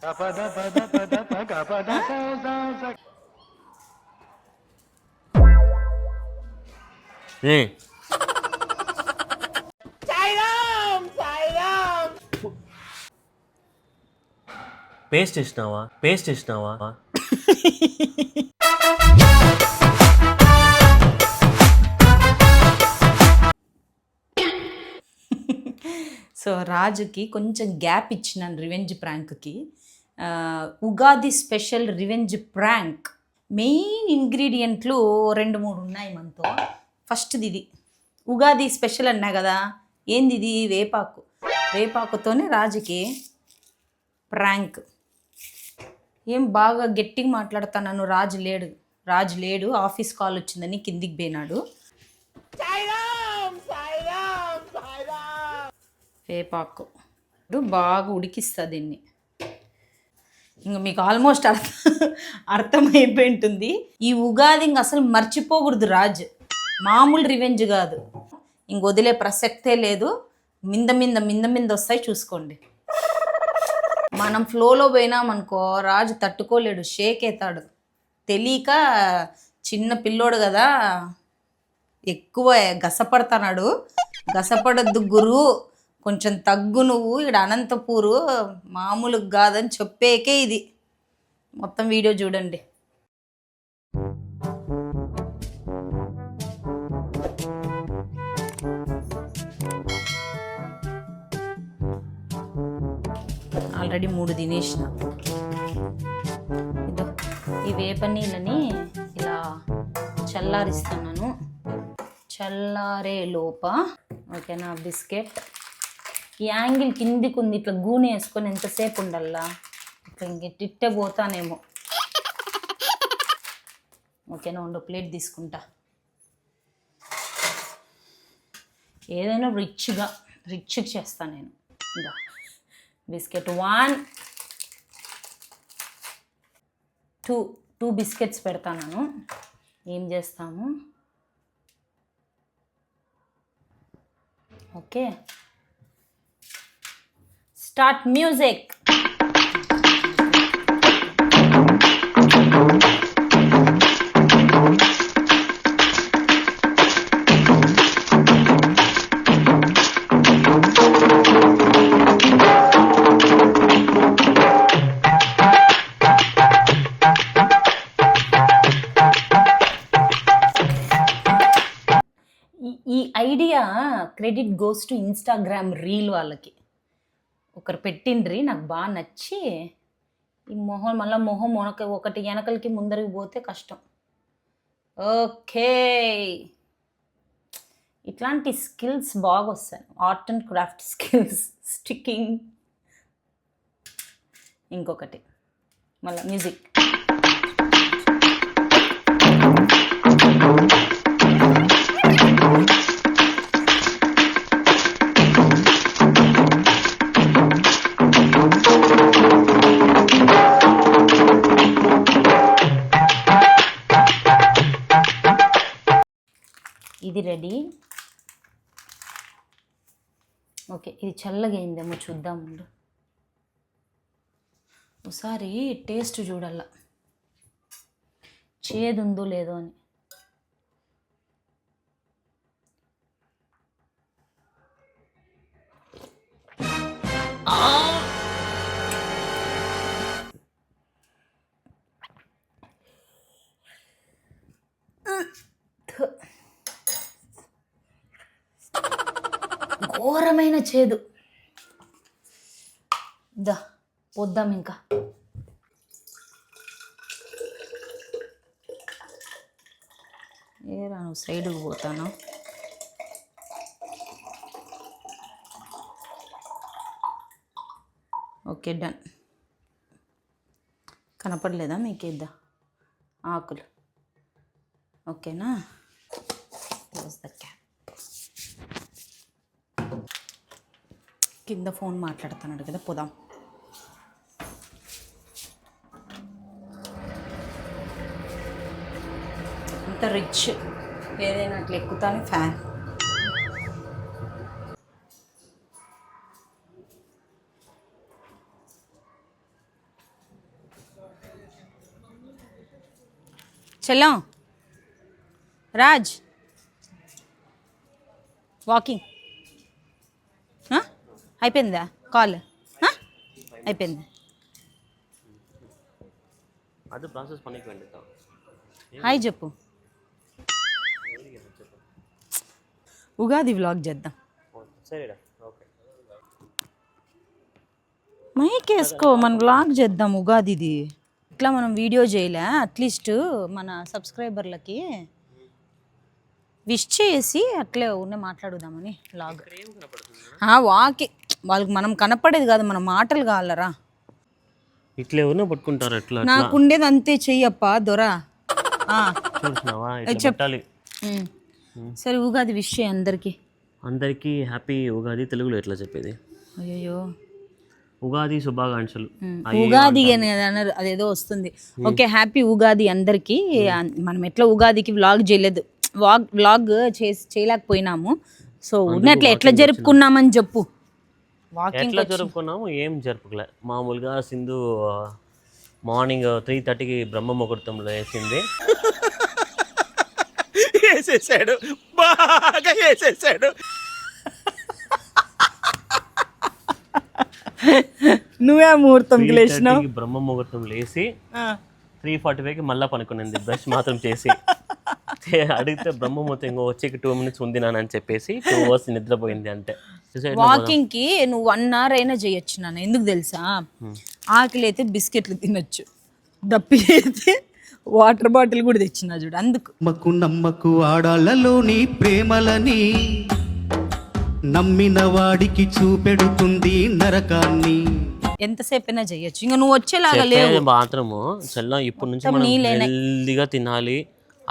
ఏ paste ఇచ్చినావా so రాజుకి కొంచెం గ్యాప్ ఇచ్చినాను రివెంజ్ ప్రాంక్కి. Ugadi special revenge prank. Main ఇంగ్రీడియంట్లు 2-3 ఉన్నాయి మనతో. ఫస్ట్ది ఇది ఉగాది స్పెషల్ అన్నా కదా, ఏంది ఇది? వేపాకుతోనే రాజుకి ప్రాంక్. ఏం బాగా గట్టిగా మాట్లాడుతున్నాను. రాజు లేడు, ఆఫీస్ కాల్ వచ్చిందని కిందికి పోయినాడు. వేపాకు బాగా ఉడికిస్తా దీన్ని. ఇంక మీకు ఆల్మోస్ట్ అర్థమైపోయి ఉంటుంది. ఈ ఉగాది ఇంక అసలు మర్చిపోకూడదు. రాజు మామూలు రివెంజ్ కాదు, ఇంక వదిలే ప్రసక్తే లేదు. మింద వస్తాయి చూసుకోండి. మనం ఫ్లోలో పోయినామనుకో రాజు తట్టుకోలేడు, షేక్ అవుతాడు. తెలియక చిన్న పిల్లోడు కదా, ఎక్కువ గసపడతాడు. గసపడద్దు గురు, కొంచెం తగ్గు నువ్వు, ఇక్కడ అనంతపూరు మామూలుగా కాదని చెప్పేకే ఇది. మొత్తం వీడియో చూడండి. ఆల్రెడీ 3 తినేసిన. ఈ వేప నీళ్ళని ఇలా చల్లారిస్తున్నాను. చల్లారే లోప ఓకేనా బిస్కెట్. ఈ యాంగిల్ కిందికి ఉంది, ఇట్లా గూనె వేసుకొని ఎంతసేపు ఉండల్లా, ఇట్లా ఇంకెట్టే పోతానేమో. ఓకేనా, ఉండు ప్లేట్ తీసుకుంటా. ఏదైనా రిచ్గా చేస్తాను నేను. ఇంకా బిస్కెట్ 1 2 బిస్కెట్స్ పెడతాను. ఏం చేస్తాము, ఓకే స్టార్ట్ మ్యూజిక్. ఈ idea credit goes to Instagram reel వాళ్ళకి. ఒకరు పెట్టిండ్రి, నాకు బాగా నచ్చి. ఈ మొహం ఒకటి వెనకలకి ముందరికి పోతే కష్టం. ఓకే, ఇట్లాంటి స్కిల్స్ బాగా వస్తాయి, art and craft skills, sticking. ఇంకొకటి మళ్ళీ మ్యూజిక్. ఇది రెడీ. ఓకే, ఇది చల్లగా అయిందేమో చూద్దామండు. ఒకసారి టేస్ట్ చూడాల, చేదు ఉందో లేదో అని. ఘోరమైన చేదు. పోద్దాం ఇంకా. ఏరా నువ్వు సైడ్కి పోతాను. Okay done. కనపడలేదా మీకు? ఇద్దా ఆకులు. ఓకేనా, క్లోజ్ ద క్యాప్. కింద ఫోన్ మాట్లాడుతున్నాడు కదా, పోదాం. అంత రిచ్ ఏదైనా అట్లా ఎక్కుతాను. ఫ్యాన్ చెల్లం రాజ్ వాకింగ్ అయిపోయిందా కాల్ అయిపోయింది. அது ப்ராசஸ் பண்ணிக்க வேண்டியதுதான். హాయ్ చెప్పు. ఉగాది వ్లాగ్ చేద్దాం. సరేడా, ఓకే. మైక్ వేసుకో, మన వ్లాగ్ చేద్దాం ఉగాదిది. ఇట్లా మనం వీడియో చేయలే, అట్లీస్ట్ మన సబ్స్క్రైబర్లకి విష్ చేసి అట్లే ఉన్న మాట్లాడుదామని వ్లాగ్. వాళ్ళకి మనం కనపడేది కాదు, మన మాటలు కావాలరా. ఇట్లా ఎవరినో పట్టుకుంటారు ఎట్లా నాకుండేది అంతే చెయ్యప్ప దొరా. చూసినావా ఇట్లా పెట్టాలి. సరే ఉగాది విష్ చేయి అందరికి. అందరికీ హ్యాపీ ఉగాది. తెలుగులో ఎట్లా చెప్పేది? అయ్యో ఉగాది శుభాకాంక్షలు. ఉగాది అని అన్నారు, అదేదో వస్తుంది. ఓకే, హ్యాపీ ఉగాది అందరికి. మనం ఎట్లా ఉగాదికి వ్లాగ్ చేయలేదు, వ్లాగ్ చేయలేకపోయినాము. సో ఉన్నట్లు ఎట్లా జరుపుకున్నామని చెప్పు. ఎట్లా జరుపుకున్నాము, ఏం జరుపుకోలే. మామూలుగా సింధు మార్నింగ్ 3:30కి బ్రహ్మ ముహూర్తంలో వేసింది. వేసేసాడు, బాగా వేసేసాడు. నువ్వే ముహూర్తంకి లేచినావు. బ్రహ్మ ముహూర్తం లేచి 3:45కి మళ్ళీ పనుకునింది, బ్రష్ మాత్రం చేసి. అడిగితే బ్రహ్మ ముహూర్తం ఇంకో వచ్చేకి 2 minutes ఉంది నాని అని చెప్పేసి 2 hours నిద్రపోయింది అంతే. వాకింగ్ కి నువ్వు 1 hour అయినా చేయొచ్చు నాన్న. ఎందుకు తెలుసా, ఆకలి అయితే బిస్కెట్లు తినొచ్చు, దప్పి అయితే వాటర్ బాటిల్ కూడా తెచ్చినా చూడు. అందుకు నమ్మకు ఆడాళ్ళలోని ప్రేమలని, నమ్మిన వాడికి చూపెడుతుంది నరకాన్ని. ఎంతసేపు అయినా చేయొచ్చు. ఇంకా నువ్వు వచ్చేలాగా లేవు మాత్రము. చెల్లం ఇప్పటి నుంచి మనం హెల్దీగా తినాలి,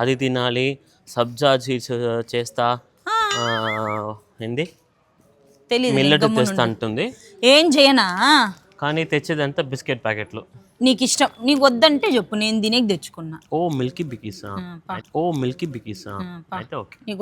అది తినాలి. సబ్జా సీడ్స్ చేస్తా, ఏంది మిల్లెట్ తెస్తా అంటుంది. ఏం చేయనా, కానీ తెచ్చేదంతా బిస్కెట్ ప్యాకెట్లు. నీకు ఇష్టం, నీకు వద్దంటే చెప్పు, నేను తినేకి తెచ్చుకున్నా. ఓ మిల్కీ బికీసా, అయితే ఓకే. నీకు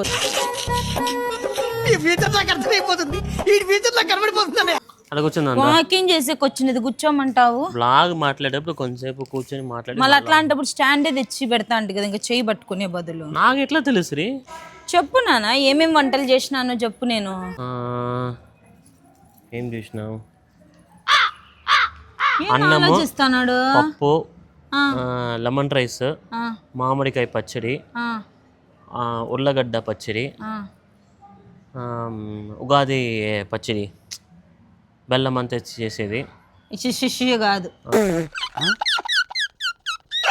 వాకింగ్ చేసే వచ్చినది కూర్చోమంటావు. బ్లాగ్ మాట్లాడేటప్పుడు కొంచెంసేపు కూర్చొని మాట్లాడి మళ్ళీ అట్లాంటప్పుడు స్టాండే తెచ్చి పెడతా అంటే కదా, ఇంకా చేయి పట్టుకునే బదులు. నాకు ఎట్లా తెలుసు రీ? చెప్పు నాన్న, ఏమేమి వంటలు చేసినానో చెప్పు. నేను ఏం చేసినావు? అన్నము చేస్తాడు, పప్పు, లెమన్ రైస్, మామిడికాయ పచ్చడి, ఉర్లగడ్డ పచ్చడి, ఉగాది పచ్చడి, బెల్లం అంతా చేసేది. శిష్యు కాదు,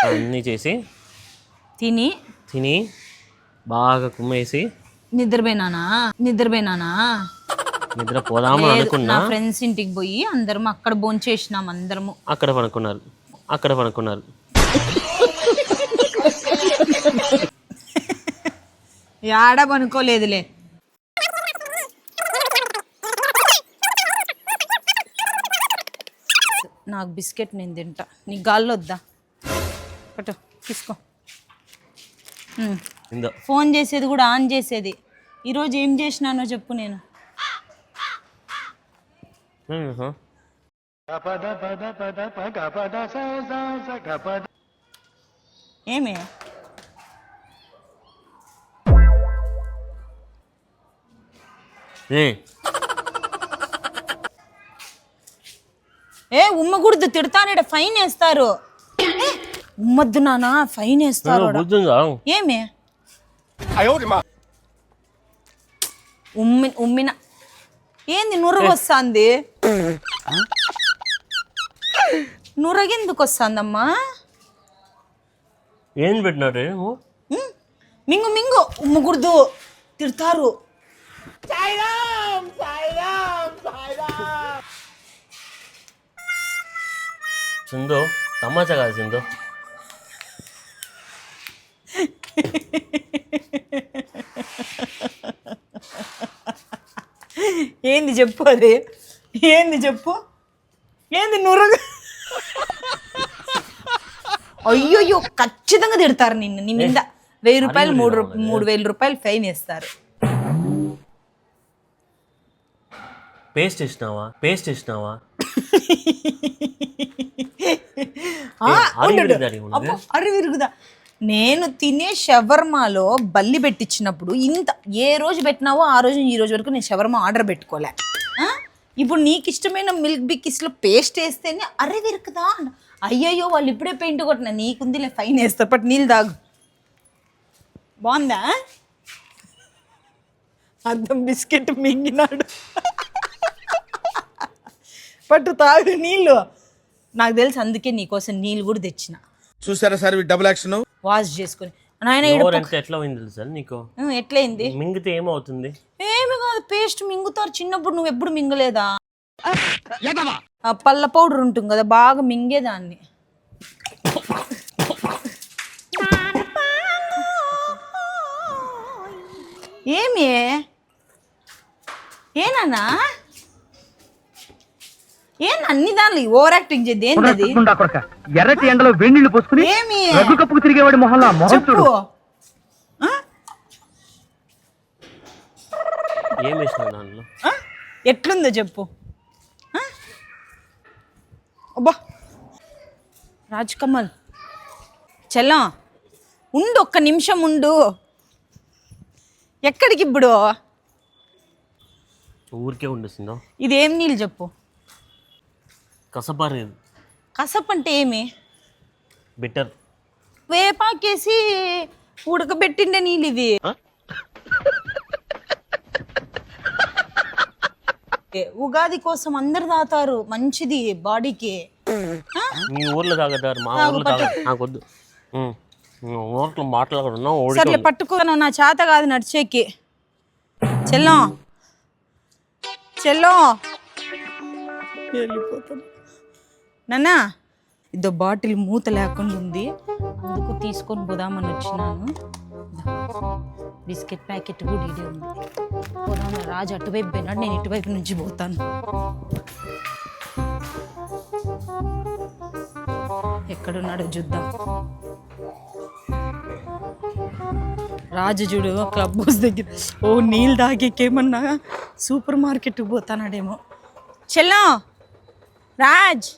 అన్నీ చేసి తిని బాగా కుమ్మేసి నిద్రపోయినానా. నిద్ర పోదామని అనుకున్నా. ఫ్రెండ్స్ ఇంటికి పోయి అందరం అక్కడ భోంచేసినాం. అందరము అక్కడ పనుకున్నారు. యాడ పనుకోలేదులే. నాకు బిస్కెట్ నేను తింటా, నీకు గాల్లో వద్దా? పట్టు తీసుకో. ఫోన్ చేసేది కూడా ఆన్ చేసేది. ఈరోజు ఏం చేసినానో చెప్పు. నేను ఏమే ఉమ్మకూడదు, తిడతాను, ఫైన్ వేస్తారు. ఉమ్మద్దు నానా, ఫైన్ వేస్తారు. ఏమే ఉమ్మిన ఏంది నురగ వస్తుంది? నురగెందుకు వస్తుందమ్మా? ఏం పెట్టినారు? మింగు ఉమ్మకూడదు, తిడతారు. సింధు తమాషా కాదు సింధు. ఏంది చెప్పు, అది ఏంది చెప్పు, ఏంది నురగ? అయ్యోయ్యో, ఖచ్చితంగా తిడతారు నిన్ను. నీ మీద 1000 రూపాయలు 3,000 రూపాయలు ఫైన్ వేస్తారు. పేస్ట్ ఇచ్చినావా? అరే విరుగుదా, నేను తినే షవర్మాలో బల్లి పెట్టించినప్పుడు ఇంత ఏ రోజు పెట్టినావో ఆ రోజు ఈ రోజు వరకు నేను షవర్మా ఆర్డర్ పెట్టుకోలే. ఆ? ఇప్పుడు నీకు ఇష్టమైన మిల్క్ బిక్కిస్లో పేస్ట్ వేస్తేనే అరే విరుకుదా, అయ్యయ్యో వాళ్ళు ఇప్పుడే పెయింట్ కొట్టిన, నీకుందిలే ఫైన్ వేస్తా, పట్టు నీళ్ళు తాగు. బాగుందా? అద్దం బిస్కెట్ మింగినాడు. పట్టు తాగు నీళ్ళు. నాకు తెలుసు, అందుకే నీకోసం నీళ్ళు కూడా తెచ్చిన. చూసారా సార్ డబుల్ యాక్షన్. వాష్ చేసుకుని నాయన నోరంటే ఎట్లా అయింది తెలుసా నీకు? ఎట్లయింది? మింగితే ఏమవుతుంది? ఏమి కాదు, పేస్ట్ మింగుతారు. చిన్నప్పుడు నువ్వు ఎప్పుడు మింగలేదా? ఆ పళ్ళ పౌడర్ ఉంటుంది కదా, బాగా మింగేదాన్ని. ఏమి ఏనా అన్ని దానిలో ఓవర్ యాక్టింగ్ చేద్ది ఏంటది? ఎర్రటి ఎండలో వేణీళ్లు పోసుకుని ఏమి రగ్గు కప్పుకు తిరిగేవాడి మొహంలో చెప్పు. ఏం వేసినావు దానిలో? ఎట్లుందో చెప్పు. అబ్బా రాజ్ కమల్ చెల్లం ఉండు, ఒక్క నిమిషం ఉండు. ఎక్కడికి ఇప్పుడు? ఊరికే ఉండుస్తుందో. ఇదేం నీళ్ళు చెప్పు. కసపారు కసప్ అంటే ఏమి? బిటర్. వేపాకేసి ఉడకబెట్టిండే నీళ్ళు ఇవి. ఉగాది కోసం అందరు తాగుతారు, మంచిది బాడీకి. మీ ఊర్లో తాగుతారు, మా ఊర్లో తాగుతారు. నాకు వద్దు. ఊర్లో మాట్లాడుకున్నా. సర్లే పట్టుకోను, నా చేత కాదు నడిచేకి. చెల్లం చెల్లం వెళ్ళిపోతాను నాన్న. ఇదో బాటిల్ మూత లేకుండా ఉంది, అందుకు తీసుకొని పోదామని వచ్చినాను. బిస్కెట్ ప్యాకెట్ కూడా ఇదే ఉంది. పోదాము. రాజు అటువైపు పోయినాడు, నేను ఇటువైపు నుంచి పోతాను. ఎక్కడున్నాడో చూద్దాం. రాజు చూడు క్లబ్ హౌస్ దగ్గర. ఓ నీళ్ళు తాగేకేమన్నా సూపర్ మార్కెట్కి పోతానాడేమో. చెల్లం రాజ్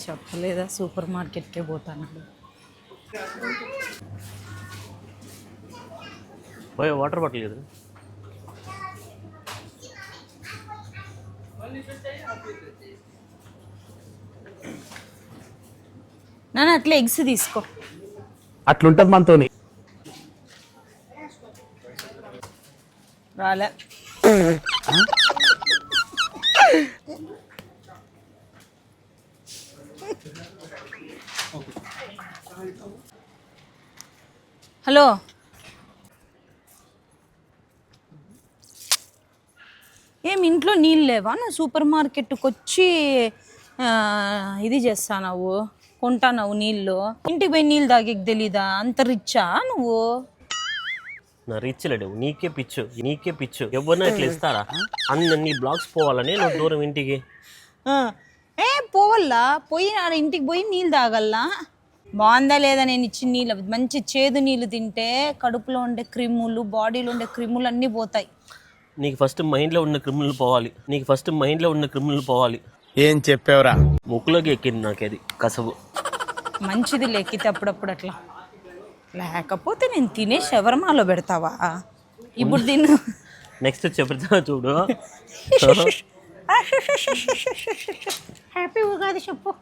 చెప్పలేదా సూపర్ మార్కెట్కే పోతానాడు. వాటర్ బాటిల్ కదా. నాన్న అట్లా ఎగ్స్ తీసుకో. అట్లుంటది మనతోని. రాలే. హలో ఏం ఇంట్లో నీళ్ళు లేవా? నువ్వు సూపర్ మార్కెట్కి వచ్చి ఇది చేస్తావు, కొంటావు నీళ్ళు. ఇంటికి పోయి నీళ్ళు తాగేకి తెలీదా? అంత రిచ్చా నువ్వు? నా రిచ్ లేడు, నీకే పిచ్చు. ఎవరినా ఇట్లా ఇస్తారా? అన్ని బ్లాక్స్ పోవాలని నువ్వు దూరం ఇంటికి. ఏ పోవల్లా, పోయి ఆడ ఇంటికి పోయి నీళ్ళు తాగల్లా. బాగుందా లేదా నేను ఇచ్చిన నీళ్ళు? మంచి చేదు నీళ్ళు తింటే కడుపులో ఉండే క్రిములు, బాడీలో ఉండే క్రిములు అన్నీ పోతాయి. నీకు ఫస్ట్ మైండ్లో ఉన్న క్రిములు పోవాలి. ఏం చెప్పావురా? ముక్కులోకి ఎక్కింది నాకు అది కసబు. మంచిది లెక్కితే అప్పుడప్పుడు అట్లా, లేకపోతే నేను తినే షవర్మాలో పెడతావా? ఇప్పుడు తిను. నెక్స్ట్ చెప్తా చూడు. హ్యాపీ ఉగాది చెప్పు.